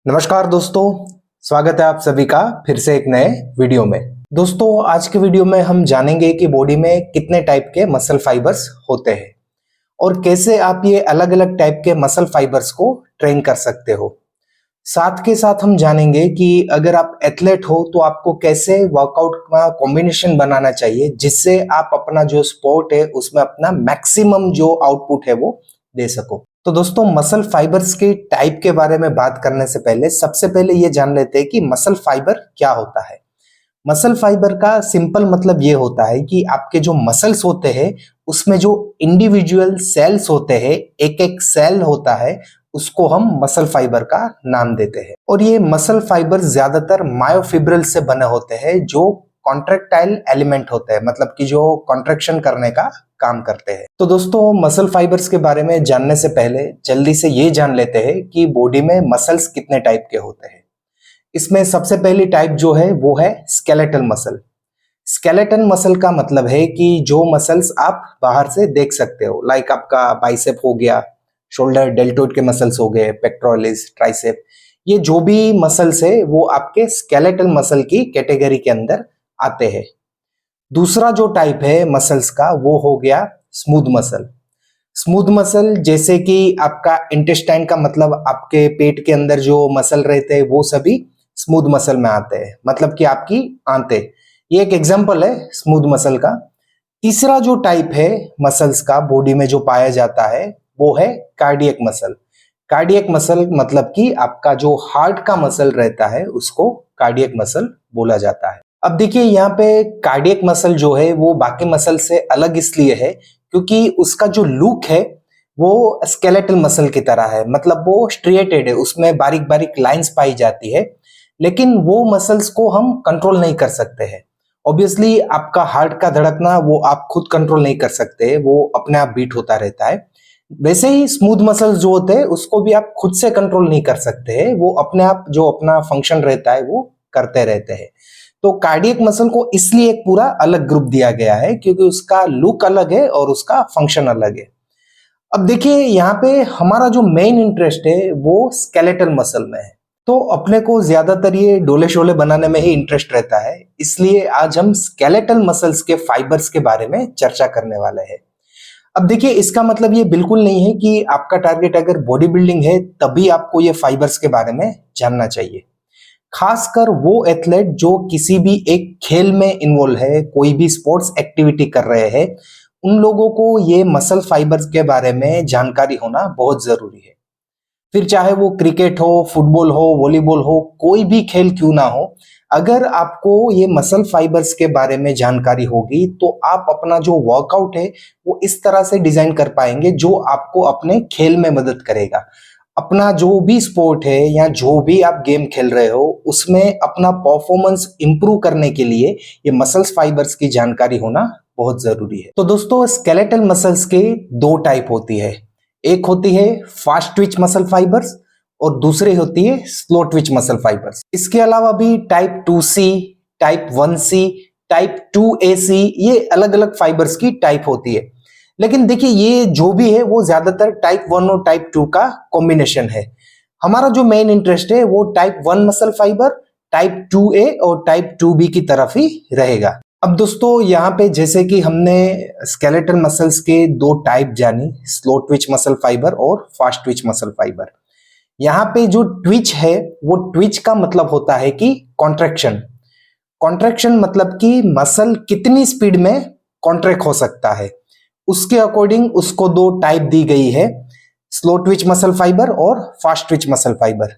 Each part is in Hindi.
नमस्कार दोस्तों, स्वागत है आप सभी का फिर से एक नए वीडियो में। दोस्तों, आज के वीडियो में हम जानेंगे कि बॉडी में कितने टाइप के मसल फाइबर्स होते हैं और कैसे आप ये अलग अलग टाइप के मसल फाइबर्स को ट्रेन कर सकते हो। साथ के साथ हम जानेंगे कि अगर आप एथलीट हो तो आपको कैसे वर्कआउट का कॉम्बिनेशन बनाना चाहिए जिससे आप अपना जो स्पोर्ट है उसमें अपना मैक्सिमम जो आउटपुट है वो दे सको। तो दोस्तों, मसल फाइबर्स के टाइप के बारे में बात करने से पहले सबसे पहले ये जान लेते हैं कि मसल फाइबर क्या होता है। मसल फाइबर का सिंपल मतलब ये होता है कि आपके जो मसल्स होते हैं उसमें जो इंडिविजुअल सेल्स होते हैं, एक एक सेल होता है, उसको हम मसल फाइबर का नाम देते हैं। और ये मसल फाइबर ज्यादातर मायोफिब्रिल से बने होते हैं जो कॉन्ट्रेक्टाइल एलिमेंट होते हैं, मतलब कि जो कॉन्ट्रेक्शन करने का काम करते हैं। तो दोस्तों, मसल फाइबर्स के बारे में जानने से पहले जल्दी से ये जान लेते हैं कि बॉडी में मसल्स कितने टाइप के होते हैं। इसमें सबसे पहली टाइप जो है वो है स्केलेटल मसल। स्केलेटन मसल का मतलब है कि जो मसल्स आप बाहर से देख सकते हो, लाइक आपका बाइसेप हो गया, शोल्डर डेल्टोइड के मसल्स हो गए, पेक्टोरलिस, ट्राइसेप, ये जो भी मसल्स है वो आपके स्केलेटल मसल की कैटेगरी के अंदर आते हैं। दूसरा जो टाइप है मसल्स का वो हो गया स्मूथ मसल। स्मूथ मसल जैसे कि आपका इंटेस्टाइन का मतलब आपके पेट के अंदर जो मसल रहते हैं वो सभी स्मूथ मसल में आते हैं, मतलब कि आपकी आंतें। ये एक एग्जांपल है स्मूथ मसल का। तीसरा जो टाइप है मसल्स का बॉडी में जो पाया जाता है वो है कार्डियक मसल। कार्डियक मसल मतलब कि आपका जो हार्ट का मसल रहता है उसको कार्डियक मसल बोला जाता है। अब देखिए, यहाँ पे कार्डियक मसल जो है वो बाकी मसल से अलग इसलिए है क्योंकि उसका जो लुक है वो स्केलेटल मसल की तरह है, मतलब वो स्ट्रिएटेड है, उसमें बारीक बारीक लाइंस पाई जाती है, लेकिन वो मसल्स को हम कंट्रोल नहीं कर सकते हैं। ऑब्वियसली आपका हार्ट का धड़कना वो आप खुद कंट्रोल नहीं कर सकते, वो अपने आप बीट होता रहता है। वैसे ही स्मूथ मसल्स जो होते हैं उसको भी आप खुद से कंट्रोल नहीं कर सकते हैं, वो अपने आप जो अपना फंक्शन रहता है वो करते रहते हैं। तो कार्डियक मसल को इसलिए एक पूरा अलग ग्रुप दिया गया है क्योंकि उसका लुक अलग है और उसका फंक्शन अलग है। अब देखिए, यहाँ पे हमारा जो मेन इंटरेस्ट है वो स्केलेटल मसल में है, तो अपने को ज्यादातर ये डोले शोले बनाने में ही इंटरेस्ट रहता है, इसलिए आज हम स्केलेटल मसल्स के फाइबर्स के बारे में चर्चा करने वाले हैं। अब देखिए, इसका मतलब ये बिल्कुल नहीं है कि आपका टारगेट अगर बॉडी बिल्डिंग है तभी आपको ये फाइबर्स के बारे में जानना चाहिए। खासकर वो एथलीट जो किसी भी एक खेल में इन्वॉल्व है, कोई भी स्पोर्ट्स एक्टिविटी कर रहे हैं, उन लोगों को ये मसल फाइबर्स के बारे में जानकारी होना बहुत जरूरी है। फिर चाहे वो क्रिकेट हो, फुटबॉल हो, वॉलीबॉल हो, कोई भी खेल क्यों ना हो, अगर आपको ये मसल फाइबर्स के बारे में जानकारी होगी तो आप अपना जो वर्कआउट है वो इस तरह से डिजाइन कर पाएंगे जो आपको अपने खेल में मदद करेगा। अपना जो भी स्पोर्ट है या जो भी आप गेम खेल रहे हो उसमें अपना परफॉर्मेंस इंप्रूव करने के लिए ये मसल्स फाइबर्स की जानकारी होना बहुत जरूरी है। तो दोस्तों, स्केलेटल मसल्स के दो टाइप होती है। एक होती है फास्ट ट्विच मसल फाइबर्स और दूसरी होती है स्लो ट्विच मसल फाइबर्स। इसके अलावा भी type 2C, type 1C, type 2AC, ये अलग अलग फाइबर्स की टाइप होती है। लेकिन देखिए, ये जो भी है वो ज्यादातर टाइप 1 और टाइप 2 का कॉम्बिनेशन है। हमारा जो मेन इंटरेस्ट है वो type 1 muscle fibre, type 2A और टाइप 2B की तरफ ही रहेगा। अब दोस्तों, यहाँ पे जैसे कि हमने स्केलेटल मसल्स के दो टाइप जानी, स्लो ट्विच मसल फाइबर और फास्ट ट्विच मसल फाइबर। यहाँ पे जो ट्विच है वो ट्विच का मतलब होता है कि कॉन्ट्रैक्शन। कॉन्ट्रैक्शन मतलब कि मसल कितनी स्पीड में कॉन्ट्रैक्ट हो सकता है, उसके अकॉर्डिंग उसको दो टाइप दी गई है, स्लो ट्विच मसल फाइबर और फास्ट ट्विच मसल फाइबर।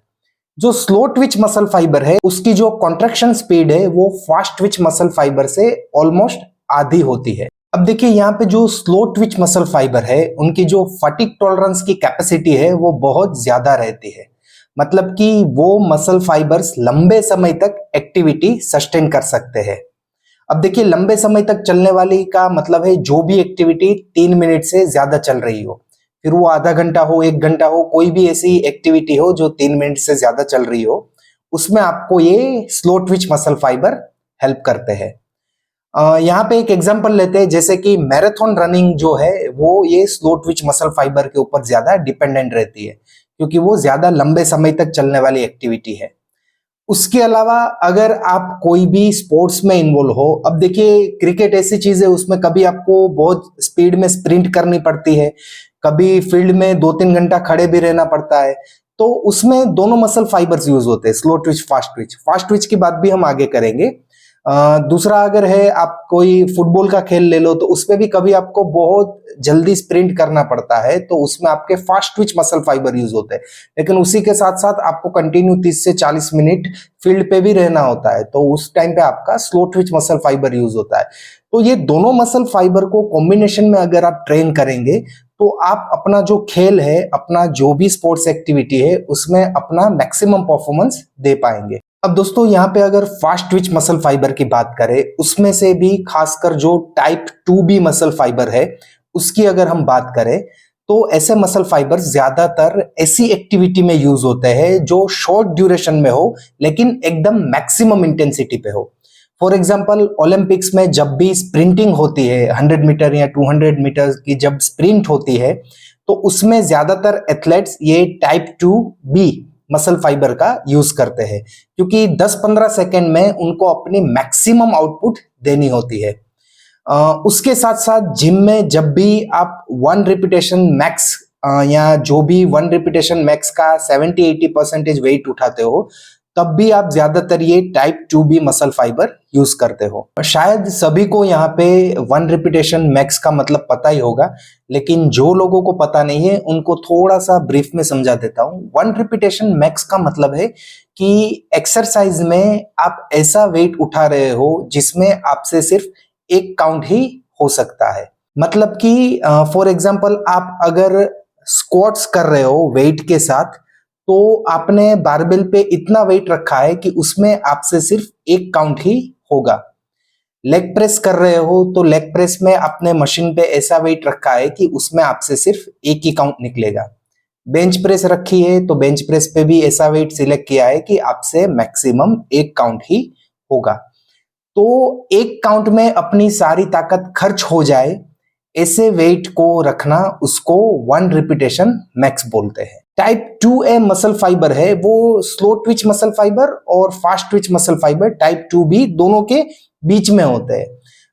जो स्लो ट्विच मसल फाइबर है उसकी जो कॉन्ट्रैक्शन स्पीड है वो फास्ट ट्विच मसल फाइबर से ऑलमोस्ट आधी होती है। अब देखिए, यहाँ पे जो स्लो ट्विच मसल फाइबर है उनकी जो फटीग टॉलरेंस की कैपेसिटी है वो बहुत ज्यादा रहती है, मतलब कि वो मसल फाइबर्स लंबे समय तक एक्टिविटी सस्टेन कर सकते हैं। अब देखिए, लंबे समय तक चलने वाली का मतलब है जो भी एक्टिविटी 3 मिनट से ज्यादा चल रही हो, फिर वो आधा घंटा हो, 1 घंटा हो, कोई भी ऐसी एक्टिविटी हो जो 3 मिनट से ज्यादा चल रही हो, उसमें आपको ये slow Twitch muscle fibre help करते हैं। यहाँ पे एक एग्जांपल लेते हैं, जैसे कि मैराथन रनिंग जो है वो ये स्लो ट्विच मसल फाइबर के ऊपर ज्यादा डिपेंडेंट रहती है क्योंकि वो ज्यादा लंबे समय तक चलने वाली एक्टिविटी है। उसके अलावा अगर आप कोई भी स्पोर्ट्स में इन्वॉल्व हो, अब देखिए क्रिकेट ऐसी चीज है, उसमें कभी आपको बहुत स्पीड में स्प्रिंट करनी पड़ती है, कभी फील्ड में 2-3 घंटा खड़े भी रहना पड़ता है, तो उसमें दोनों मसल फाइबर्स यूज होते हैं, slow Twitch, fast Twitch. Fast Twitch की बात भी हम आगे करेंगे। दूसरा अगर है, आप कोई फुटबॉल का खेल ले लो, तो उसमें भी कभी आपको बहुत जल्दी स्प्रिंट करना पड़ता है, तो उसमें आपके fast Twitch muscle fibre use होते हैं। लेकिन उसी के साथ साथ आपको कंटिन्यू 30 से 40 मिनट फील्ड पे भी रहना होता है, तो उस टाइम पे आपका slow Twitch muscle fibre use होता है। तो ये दोनों मसल फाइबर को कॉम्बिनेशन में अगर आप ट्रेन करेंगे, तो आप अपना जो खेल है, अपना जो भी स्पोर्ट्स एक्टिविटी है, उसमें अपना मैक्सिमम परफॉर्मेंस दे पाएंगे। अब दोस्तों यहाँ पे अगर फास्ट ट्विच मसल फाइबर की बात करें, उसमें से भी खासकर जो टाइप 2B मसल फाइबर है, उसकी अगर हम बात करें, तो ऐसे मसल फाइबर ज्यादातर ऐसी एक्टिविटी में यूज होते हैं जो शॉर्ट ड्यूरेशन में हो, लेकिन एकदम मैक्सिमम इंटेंसिटी पे हो। फॉर एग्जाम्पल, ओलंपिक्स में जब भी स्प्रिंटिंग होती है, 100 मीटर या 200 मीटर की जब स्प्रिंट होती है, तो उसमें ज्यादातर एथलेट्स ये टाइप 2B मसल फाइबर का यूज करते हैं, क्योंकि 10-15 सेकेंड में उनको अपनी मैक्सिमम आउटपुट देनी होती है। उसके साथ साथ जिम में जब भी आप 1 रिपीटेशन मैक्स या जो भी 1 रिपीटेशन मैक्स का 70-80% वेट उठाते हो, तब भी आप ज्यादातर ये type 2B muscle fibre use करते हो। शायद सभी को यहाँ पे 1 रिपीटेशन मैक्स का मतलब पता ही होगा, लेकिन जो लोगों को पता नहीं है उनको थोड़ा सा ब्रीफ में समझा देता हूँ। 1 रिपीटेशन मैक्स का मतलब है कि एक्सरसाइज में आप ऐसा वेट उठा रहे हो जिसमें आपसे सिर्फ एक काउंट ही हो सकता है। मतलब कि फॉर एग्जांपल, आप अगर स्क्वाट्स कर रहे हो वेट के साथ, तो आपने बारबेल पे इतना वेट रखा है कि उसमें आपसे सिर्फ एक काउंट ही होगा। लेग प्रेस कर रहे हो, तो लेग प्रेस में आपने मशीन पे ऐसा वेट रखा है कि उसमें आपसे सिर्फ एक ही काउंट निकलेगा। बेंच प्रेस रखी है, तो बेंच प्रेस पे भी ऐसा वेट सिलेक्ट किया है कि आपसे मैक्सिमम एक काउंट ही होगा। तो एक काउंट में अपनी सारी ताकत खर्च हो जाए, ऐसे वेट को रखना, उसको 1 रिपीटेशन मैक्स बोलते हैं। टाइप 2A मसल फाइबर है, वो स्लो ट्विच मसल फाइबर और fast Twitch muscle fibre type 2B दोनों के बीच में होते हैं।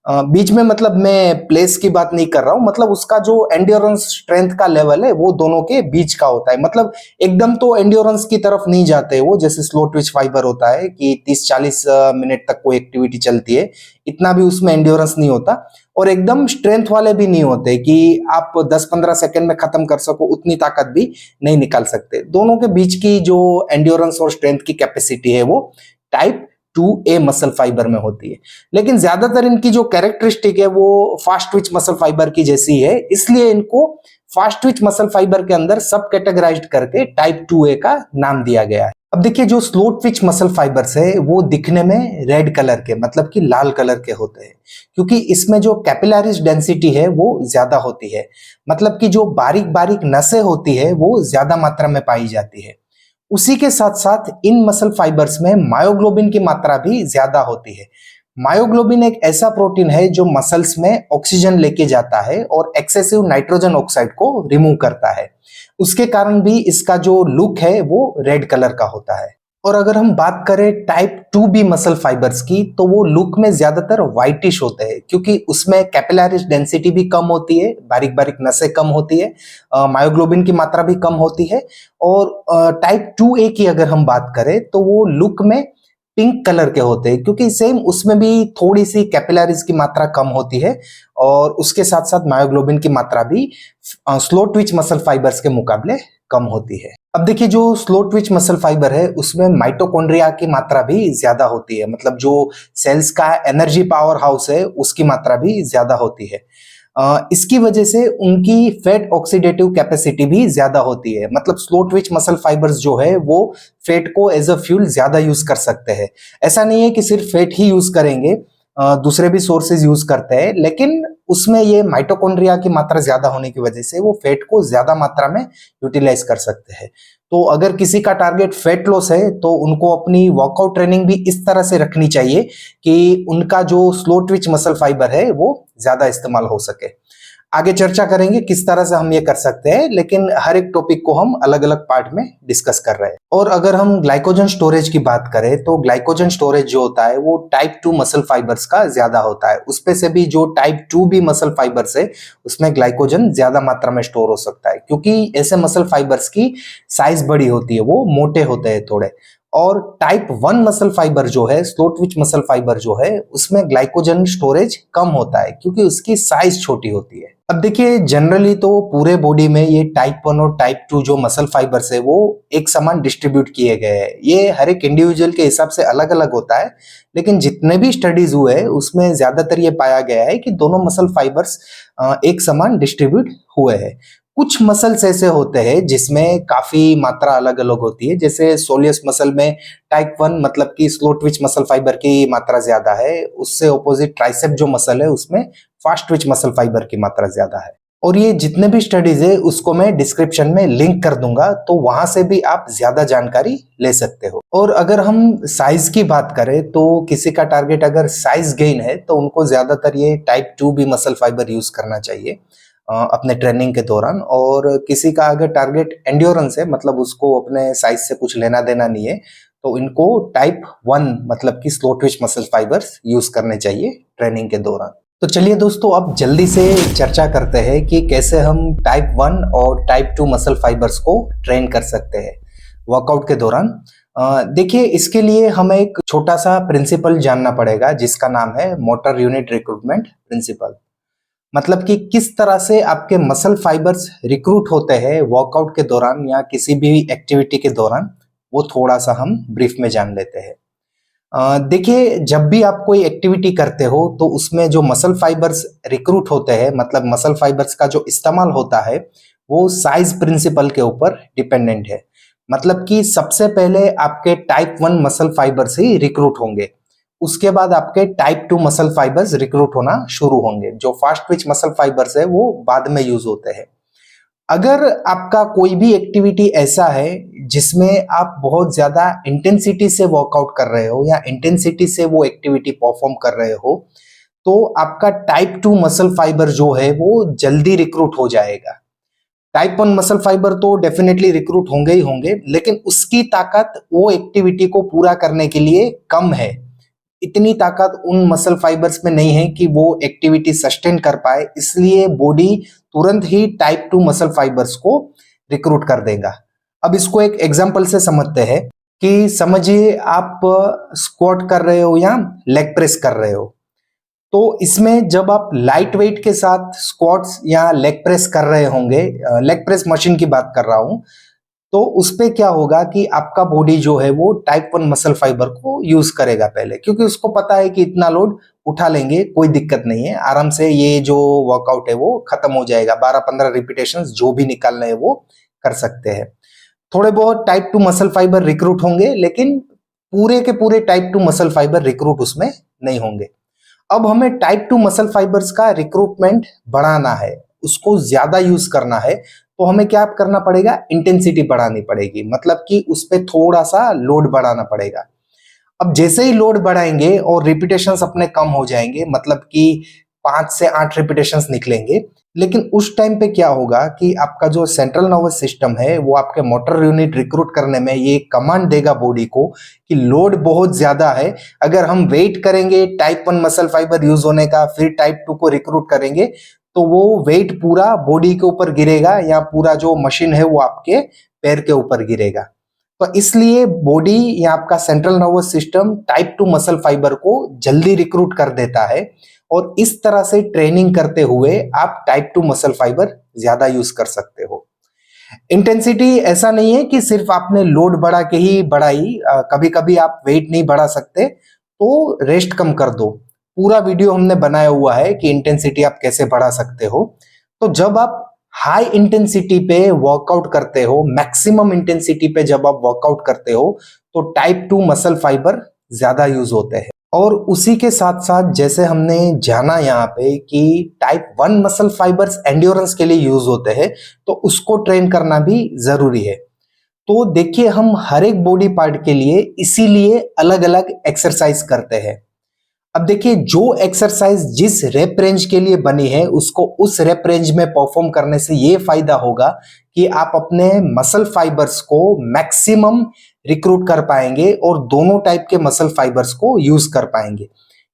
बीच में मतलब मैं प्लेस की बात नहीं कर रहा हूं, मतलब उसका जो एंड्योरेंस स्ट्रेंथ का लेवल है वो दोनों के बीच का होता है। मतलब एकदम तो एंड्योरेंस की तरफ नहीं जाते वो, जैसे स्लो ट्विच फाइबर होता है कि 30-40 मिनट तक कोई एक्टिविटी चलती है, इतना भी उसमें एंड्योरेंस नहीं होता। और एकदम स्ट्रेंथ वाले भी नहीं होते कि आप 10-15 सेकंड में खत्म कर सको, उतनी ताकत भी नहीं निकाल सकते। दोनों के बीच की जो एंड्योरेंस और स्ट्रेंथ की कैपेसिटी है वो टाइप 2A मसल फाइबर में होती है। लेकिन ज्यादातर इनकी जो कैरेक्टरिस्टिक है वो फास्ट ट्विच मसल फाइबर की जैसी है, इसलिए इनको फास्ट ट्विच मसल फाइबर के अंदर सब कैटेगराइज्ड करके टाइप 2A का नाम दिया गया है। अब देखिए, जो स्लो ट्विच मसल फाइबर्स है वो दिखने में रेड कलर के, मतलब कि लाल कलर के होते हैं, क्योंकि इसमें जो कैपिलरीज डेंसिटी है वो ज्यादा होती है। मतलब कि जो बारीक बारीक नसें होती है वो ज्यादा मात्रा में पाई जाती है। उसी के साथ साथ इन मसल फाइबर्स में मायोग्लोबिन की मात्रा भी ज्यादा होती है। मायोग्लोबिन एक ऐसा प्रोटीन है जो मसल्स में ऑक्सीजन लेके जाता है और एक्सेसिव नाइट्रोजन ऑक्साइड को रिमूव करता है। उसके कारण भी इसका जो लुक है वो रेड कलर का होता है। और अगर हम बात करें टाइप 2B मसल फाइबर्स की, तो वो लुक में ज्यादातर व्हाइटिश होते हैं, क्योंकि उसमें कैपिलरीज डेंसिटी भी कम होती है, बारीक बारीक नसें कम होती है, मायोग्लोबिन की मात्रा भी कम होती है। और टाइप 2A की अगर हम बात करें, तो वो लुक में पिंक कलर के होते हैं, क्योंकि सेम उसमें भी थोड़ी सी कैपिलरीज की मात्रा कम होती है और उसके साथ साथ मायोग्लोबिन की मात्रा भी स्लो ट्विच मसल फाइबर्स के मुकाबले कम होती है। अब देखिए, जो स्लो ट्विच मसल फाइबर है उसमें माइटोकॉन्ड्रिया की मात्रा भी ज्यादा होती है, मतलब जो सेल्स का एनर्जी पावर हाउस है उसकी मात्रा भी ज्यादा होती है। इसकी वजह से उनकी फैट ऑक्सीडेटिव कैपेसिटी भी ज्यादा होती है। मतलब स्लो ट्विच मसल फाइबर्स जो है वो फैट को एज अ फ्यूल ज्यादा यूज कर सकते हैं। ऐसा नहीं है कि सिर्फ फैट ही यूज करेंगे, दूसरे भी सोर्सेज यूज करते हैं, लेकिन उसमें ये माइटोकॉन्ड्रिया की मात्रा ज्यादा होने की वजह से वो फैट को ज्यादा मात्रा में यूटिलाइज कर सकते हैं। तो अगर किसी का टारगेट फैट लॉस है, तो उनको अपनी वर्कआउट ट्रेनिंग भी इस तरह से रखनी चाहिए कि उनका जो स्लो ट्विच मसल फाइबर है वो ज्यादा इस्तेमाल हो सके। आगे चर्चा करेंगे किस तरह से हम ये कर सकते हैं, लेकिन हर एक टॉपिक को हम अलग अलग पार्ट में डिस्कस कर रहे हैं। और अगर हम ग्लाइकोजन स्टोरेज की बात करें तो ग्लाइकोजन स्टोरेज जो होता है वो टाइप 2 मसल फाइबर्स का ज्यादा होता है। उसपे से भी जो टाइप 2 भी मसल फाइबर्स है उसमें ग्लाइकोजन ज्यादा मात्रा में स्टोर हो सकता है, क्योंकि ऐसे मसल फाइबर्स की साइज बड़ी होती है, वो मोटे होते हैं थोड़े। और टाइप 1 मसल फाइबर जो है, स्लो ट्विच मसल फाइबर जो है, उसमें ग्लाइकोजन स्टोरेज कम होता है क्योंकि उसकी साइज छोटी होती है। अब देखिए, जनरली तो पूरे बॉडी में ये टाइप 1 और टाइप 2 जो मसल फाइबर्स है वो एक समान डिस्ट्रीब्यूट किए गए हैं। ये हर एक इंडिविजुअल के हिसाब से अलग अलग होता है, लेकिन जितने भी स्टडीज हुए उसमें ज्यादातर ये पाया गया है कि दोनों मसल फाइबर्स एक समान डिस्ट्रीब्यूट हुए हैं। कुछ मसल्स ऐसे होते हैं जिसमें काफी मात्रा अलग अलग होती है, जैसे सोलियस मसल में टाइप 1 मतलब कि स्लो ट्विच मसल फाइबर की मात्रा ज्यादा है, उससे ऑपोजिट ट्राइसेप जो मसल है उसमें फास्ट ट्विच मसल फाइबर की मात्रा ज्यादा है। और ये जितने भी स्टडीज है उसको मैं डिस्क्रिप्शन में लिंक कर दूंगा, तो वहां से भी आप ज्यादा जानकारी ले सकते हो। और अगर हम साइज की बात करें तो किसी का टारगेट अगर साइज गेन है तो उनको ज्यादातर ये टाइप 2 भी मसल फाइबर यूज करना चाहिए अपने ट्रेनिंग के दौरान। और किसी का अगर टारगेट एंड्योरेंस है, मतलब उसको अपने साइज से कुछ लेना देना नहीं है, तो इनको टाइप 1 मतलब कि slow Twitch muscle fibres use करने चाहिए ट्रेनिंग के दौरान। तो चलिए दोस्तों, अब जल्दी से चर्चा करते हैं कि कैसे हम टाइप 1 और टाइप 2 मसल फाइबर्स को ट्रेन कर सकते हैं वर्कआउट के दौरान। देखिए, इसके लिए हमें एक छोटा सा प्रिंसिपल जानना पड़ेगा जिसका नाम है मोटर यूनिट रिक्रूटमेंट प्रिंसिपल। मतलब कि किस तरह से आपके मसल फाइबर्स रिक्रूट होते हैं वर्कआउट के दौरान या किसी भी एक्टिविटी के दौरान, वो थोड़ा सा हम ब्रीफ में जान लेते हैं। देखिए, जब भी आप कोई एक्टिविटी करते हो तो उसमें जो मसल फाइबर्स रिक्रूट होते हैं, मतलब मसल फाइबर्स का जो इस्तेमाल होता है, वो साइज प्रिंसिपल के ऊपर डिपेंडेंट है। मतलब कि सबसे पहले आपके टाइप 1 मसल फाइबर्स ही रिक्रूट होंगे, उसके बाद आपके टाइप 2 मसल फाइबर्स रिक्रूट होना शुरू होंगे। जो फास्ट ट्विच मसल फाइबर्स है वो बाद में यूज होते हैं। अगर आपका कोई भी एक्टिविटी ऐसा है जिसमें आप बहुत ज्यादा इंटेंसिटी से वर्कआउट कर रहे हो या इंटेंसिटी से वो एक्टिविटी परफॉर्म कर रहे हो, तो आपका टाइप 2 मसल फाइबर जो है वो जल्दी रिक्रूट हो जाएगा। टाइप 1 मसल फाइबर तो डेफिनेटली रिक्रूट होंगे ही होंगे, लेकिन उसकी ताकत वो एक्टिविटी को पूरा करने के लिए कम है। इतनी ताकत उन मसल फाइबर्स में नहीं है कि वो एक्टिविटी सस्टेन कर पाए, इसलिए बॉडी तुरंत ही टाइप 2 मसल फाइबर्स को रिक्रूट कर देगा। अब इसको एक एग्जांपल से समझते हैं कि समझिए आप स्क्वाट कर रहे हो या लेग प्रेस कर रहे हो। तो इसमें जब आप लाइट वेट के साथ स्क्वाट्स या लेग प्रेस कर रहे होंगे, लेग प्रेस मशीन की बात कर रहा हूं, तो उस पे क्या होगा कि आपका बॉडी जो है वो टाइप 1 मसल फाइबर को यूज करेगा पहले, क्योंकि उसको पता है कि इतना लोड उठा लेंगे कोई दिक्कत नहीं है, आराम से ये जो वर्कआउट है वो खत्म हो जाएगा, 12-15 रिपीटेशंस जो भी निकालने हैं वो कर सकते हैं। थोड़े बहुत टाइप 2 मसल फाइबर रिक्रूट होंगे, लेकिन पूरे के पूरे टाइप 2 मसल फाइबर रिक्रूट उसमें नहीं होंगे। अब हमें टाइप 2 मसल फाइबर्स का रिक्रूटमेंट बढ़ाना है, उसको ज्यादा यूज करना है, तो हमें क्या करना पड़ेगा, इंटेंसिटी बढ़ानी पड़ेगी, मतलब कि उस पर थोड़ा सा लोड बढ़ाना पड़ेगा। अब जैसे ही लोड बढ़ाएंगे और रिपीटेशंस अपने कम हो जाएंगे, मतलब कि 5 से 8 रिपीटेशंस निकलेंगे, लेकिन उस टाइम पे क्या होगा कि आपका जो सेंट्रल नर्वस सिस्टम है वो आपके मोटर यूनिट रिक्रूट करने में ये कमांड देगा बॉडी को कि लोड बहुत ज्यादा है। अगर हम वेट करेंगे टाइप 1 मसल फाइबर यूज होने का, फिर टाइप 2 को रिक्रूट करेंगे, तो वो वेट पूरा बॉडी के ऊपर गिरेगा या पूरा जो मशीन है वो आपके पैर के ऊपर गिरेगा। तो इसलिए बॉडी या आपका central nervous system type 2 muscle fibre को जल्दी रिक्रूट कर देता है, और इस तरह से ट्रेनिंग करते हुए आप टाइप 2 मसल फाइबर ज्यादा यूज कर सकते हो। इंटेंसिटी ऐसा नहीं है कि सिर्फ आपने लोड बढ़ा के ही बढ़ाई, कभी कभी आप वेट नहीं बढ़ा सकते तो रेस्ट कम कर दो। पूरा वीडियो हमने बनाया हुआ है कि इंटेंसिटी आप कैसे बढ़ा सकते हो। तो जब आप हाई इंटेंसिटी पे वर्कआउट करते हो, मैक्सिमम इंटेंसिटी पे जब आप वर्कआउट करते हो, तो टाइप 2 मसल फाइबर ज्यादा यूज होते हैं। और उसी के साथ साथ जैसे हमने जाना यहाँ पे कि टाइप 1 मसल फाइबर्स एंड्योरेंस के लिए यूज होते हैं, तो उसको ट्रेन करना भी जरूरी है। तो देखिए, हम हर एक बॉडी पार्ट के लिए इसीलिए अलग अलग एक्सरसाइज करते हैं। अब देखिए, जो एक्सरसाइज जिस रेप रेंज के लिए बनी है उसको उस रेप रेंज में परफॉर्म करने से ये फायदा होगा कि आप अपने मसल फाइबर्स को मैक्सिमम रिक्रूट कर पाएंगे और दोनों टाइप के मसल फाइबर्स को यूज कर पाएंगे।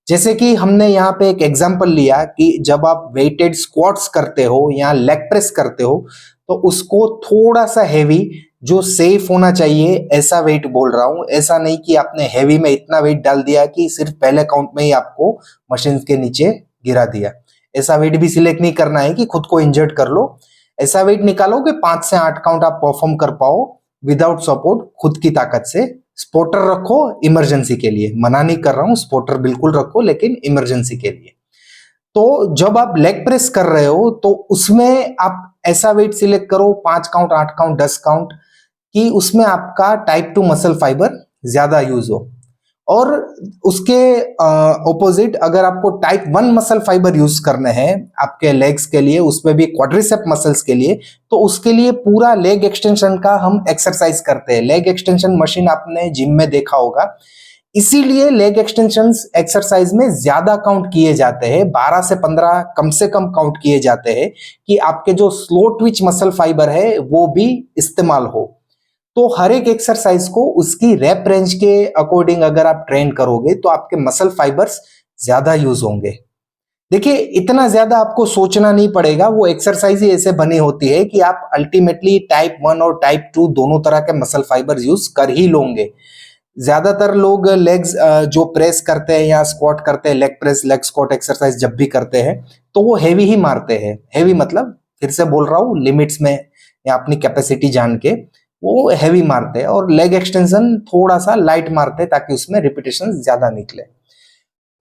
जैसे कि हमने यहाँ पे एक एग्जांपल लिया कि जब आप वेटेड स्क्वाट्स करते हो या लेग प्रेस करते हो तो उसको थोड़ा सा हैवी, जो सेफ होना चाहिए ऐसा वेट बोल रहा हूं, ऐसा नहीं कि आपने हैवी में इतना वेट डाल दिया कि सिर्फ पहले काउंट में ही आपको मशीन के नीचे गिरा दिया। ऐसा वेट भी सिलेक्ट नहीं करना है कि खुद को इंजर्ड कर लो। ऐसा वेट निकालो कि 5 से 8 काउंट आप परफॉर्म कर पाओ विदाउट सपोर्ट, खुद की ताकत से। स्पोर्टर रखो इमरजेंसी के लिए, मना नहीं कर रहा हूं, स्पोर्टर बिल्कुल रखो लेकिन इमरजेंसी के लिए। तो जब आप लेग प्रेस कर रहे हो तो उसमें आप ऐसा वेट सिलेक्ट करो 5 काउंट, 8 काउंट, 10 काउंट, कि उसमें आपका टाइप 2 मसल फाइबर ज्यादा यूज हो। और उसके ऑपोजिट अगर आपको टाइप 1 मसल फाइबर यूज करने हैं आपके लेग्स के लिए, उसमें भी क्वाड्रिसेप मसल्स के लिए, तो उसके लिए पूरा लेग एक्सटेंशन का हम एक्सरसाइज करते हैं। लेग एक्सटेंशन मशीन आपने जिम में देखा होगा, इसीलिए लेग एक्सटेंशन एक्सरसाइज में ज्यादा काउंट किए जाते हैं, 12 से 15 कम से कम काउंट किए जाते हैं, कि आपके जो स्लो ट्विच मसल फाइबर है वो भी इस्तेमाल हो। तो हर एक एक्सरसाइज को उसकी रैप रेंज के अकॉर्डिंग अगर आप ट्रेन करोगे तो आपके मसल फाइबर्स ज्यादा यूज होंगे। देखिए, इतना ज्यादा आपको सोचना नहीं पड़ेगा, वो एक्सरसाइज ही ऐसे बनी होती है कि आप अल्टीमेटली टाइप 1 और टाइप 2 दोनों तरह के मसल फाइबर यूज कर ही लोगे। ज्यादातर लोग लेग्स जो प्रेस करते हैं या स्क्वाट करते हैं, leg press, leg squat exercise जब भी करते हैं तो वो हैवी ही मारते हैं। हैवी मतलब, फिर से बोल रहा हूँ, लिमिट्स में या अपनी कैपेसिटी जान के वो हैवी मारते हैं, और लेग एक्सटेंशन थोड़ा सा लाइट मारते हैं ताकि उसमें रिपीटेशन ज्यादा निकले।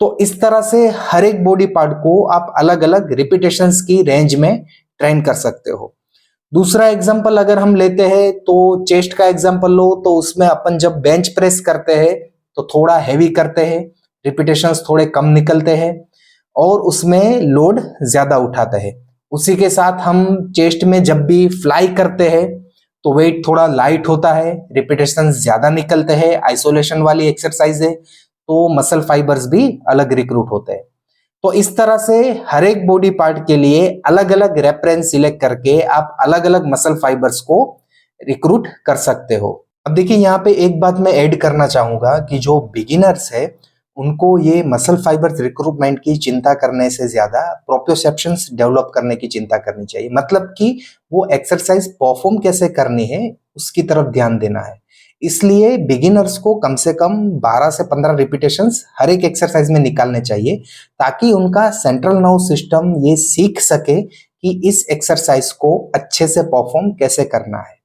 तो इस तरह से हर एक बॉडी पार्ट को आप अलग अलग रिपीटेशंस की रेंज में ट्रेन कर सकते हो। दूसरा एग्जांपल अगर हम लेते हैं तो चेस्ट का एग्जांपल लो, तो उसमें अपन जब बेंच प्रेस करते हैं तो थोड़ा हैवी करते हैं, रिपीटेशंस थोड़े कम निकलते हैं और उसमें लोड ज्यादा उठाते हैं। उसी के साथ हम चेस्ट में जब भी फ्लाई करते हैं तो वेट थोड़ा लाइट होता है, रिपीटेशन ज्यादा निकलते हैं, आइसोलेशन वाली एक्सरसाइज है, तो मसल फाइबर्स भी अलग रिक्रूट होते हैं। तो इस तरह से हर एक बॉडी पार्ट के लिए अलग अलग रेफरेंस सिलेक्ट करके आप अलग अलग मसल फाइबर्स को रिक्रूट कर सकते हो। अब देखिए, यहाँ पे एक बात मैं ऐड करना चाहूंगा कि जो बिगिनर्स है उनको ये मसल फाइबर्स रिक्रूटमेंट की चिंता करने से ज्यादा प्रोप्रियोसेप्शंस डेवलप करने की चिंता करनी चाहिए। मतलब कि वो एक्सरसाइज परफॉर्म कैसे करनी है उसकी तरफ ध्यान देना है। इसलिए बिगिनर्स को कम से कम 12 से 15 रिपीटेशंस हर एक एक्सरसाइज में निकालने चाहिए, ताकि उनका सेंट्रल नर्व सिस्टम ये सीख सके कि इस एक्सरसाइज को अच्छे से परफॉर्म कैसे करना है।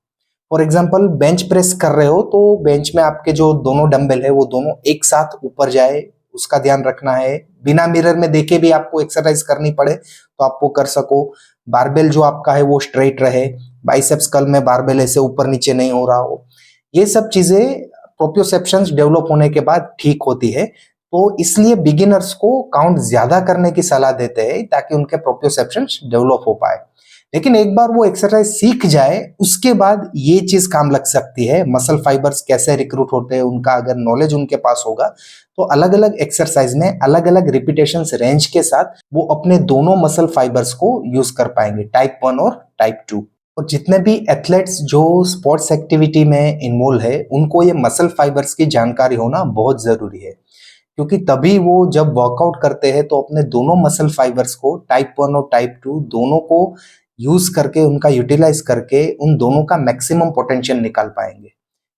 फॉर एग्जाम्पल, बेंच प्रेस कर रहे हो तो बेंच में आपके जो दोनों डंबल है वो दोनों एक साथ ऊपर जाए, उसका ध्यान रखना है। बिना मिरर में देखे भी आपको एक्सरसाइज करनी पड़े तो आप वो कर सको। बारबेल जो आपका है वो स्ट्रेट रहे, बाइसेप्स कर्ल में बारबेल ऐसे ऊपर नीचे नहीं हो रहा हो। ये सब चीजें प्रोप्रियोसेप्शंस डेवलप होने के बाद ठीक होती है। तो इसलिए बिगिनर्स को काउंट ज्यादा करने की सलाह देते हैं ताकि उनके प्रोप्रियोसेप्शंस डेवलप हो पाए। लेकिन एक बार वो एक्सरसाइज सीख जाए उसके बाद ये चीज काम लग सकती है, मसल फाइबर्स कैसे रिक्रूट होते हैं उनका अगर नॉलेज उनके पास होगा तो अलग अलग एक्सरसाइज में अलग अलग रिपीटेशंस रेंज के साथ वो अपने दोनों मसल फाइबर्स को यूज कर पाएंगे, टाइप 1 और टाइप 2। और जितने भी एथलेट्स जो स्पोर्ट्स एक्टिविटी में इन्वॉल्व है उनको ये मसल फाइबर्स की जानकारी होना बहुत जरूरी है, क्योंकि तभी वो जब वर्कआउट करते हैं तो अपने दोनों मसल फाइबर्स को, टाइप 1 और टाइप 2 दोनों को यूज करके, उनका यूटिलाइज करके उन दोनों का मैक्सिमम पोटेंशियल निकाल पाएंगे।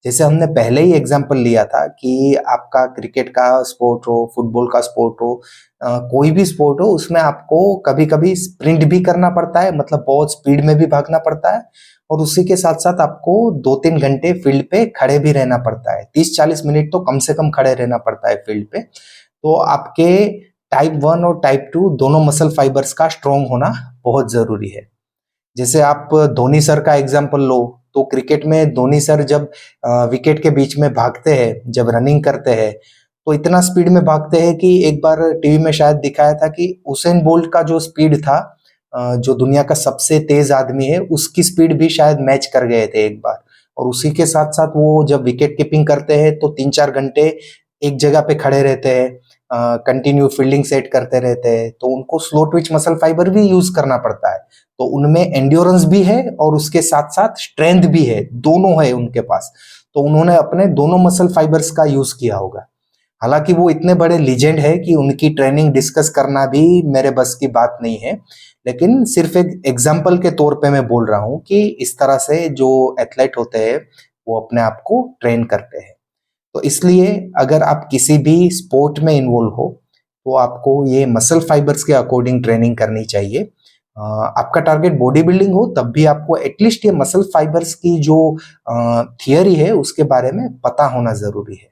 जैसे हमने पहले ही एग्जांपल लिया था कि आपका क्रिकेट का स्पोर्ट हो, फुटबॉल का स्पोर्ट हो, कोई भी स्पोर्ट हो, उसमें आपको कभी कभी स्प्रिंट भी करना पड़ता है, मतलब बहुत स्पीड में भी भागना पड़ता है, और उसी के साथ साथ आपको 2-3 घंटे फील्ड पे खड़े भी रहना पड़ता है। 30-40 मिनट तो कम से कम खड़े रहना पड़ता है फील्ड पे। तो आपके टाइप 1 और टाइप 2 दोनों मसल फाइबर्स का स्ट्रॉन्ग होना बहुत जरूरी है। जैसे आप धोनी सर का एग्जांपल लो, तो क्रिकेट में धोनी सर जब विकेट के बीच में भागते हैं, जब रनिंग करते हैं, तो इतना स्पीड में भागते हैं कि एक बार टीवी में शायद दिखाया था कि उसेन बोल्ट का जो स्पीड था, जो दुनिया का सबसे तेज आदमी है, उसकी स्पीड भी शायद मैच कर गए थे एक बार। और उसी के साथ साथ वो जब विकेट कीपिंग करते हैं तो 3-4 घंटे एक जगह पे खड़े रहते हैं, कंटिन्यू फील्डिंग सेट करते रहते हैं, तो उनको स्लो ट्विच मसल फाइबर भी यूज करना पड़ता है। तो उनमें एंड्योरेंस भी है और उसके साथ साथ स्ट्रेंथ भी है, दोनों है उनके पास। तो उन्होंने अपने दोनों मसल फाइबर्स का यूज किया होगा। हालांकि वो इतने बड़े लीजेंड है कि उनकी ट्रेनिंग डिस्कस करना भी मेरे बस की बात नहीं है, लेकिन सिर्फ एक एग्जाम्पल के तौर पे मैं बोल रहा हूँ कि इस तरह से जो एथलेट होते हैं वो अपने आप को ट्रेन करते हैं। तो इसलिए अगर आप किसी भी स्पोर्ट में इन्वॉल्व हो तो आपको ये मसल फाइबर्स के अकॉर्डिंग ट्रेनिंग करनी चाहिए। आपका टारगेट बॉडी बिल्डिंग हो तब भी आपको एटलीस्ट ये मसल फाइबर्स की जो थियरी है उसके बारे में पता होना जरूरी है।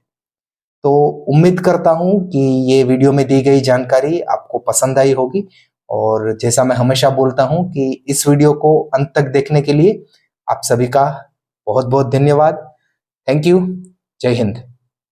तो उम्मीद करता हूं कि ये वीडियो में दी गई जानकारी आपको पसंद आई होगी, और जैसा मैं हमेशा बोलता हूं कि इस वीडियो को अंत तक देखने के लिए आप सभी का बहुत बहुत धन्यवाद। Thank you. जय हिंद।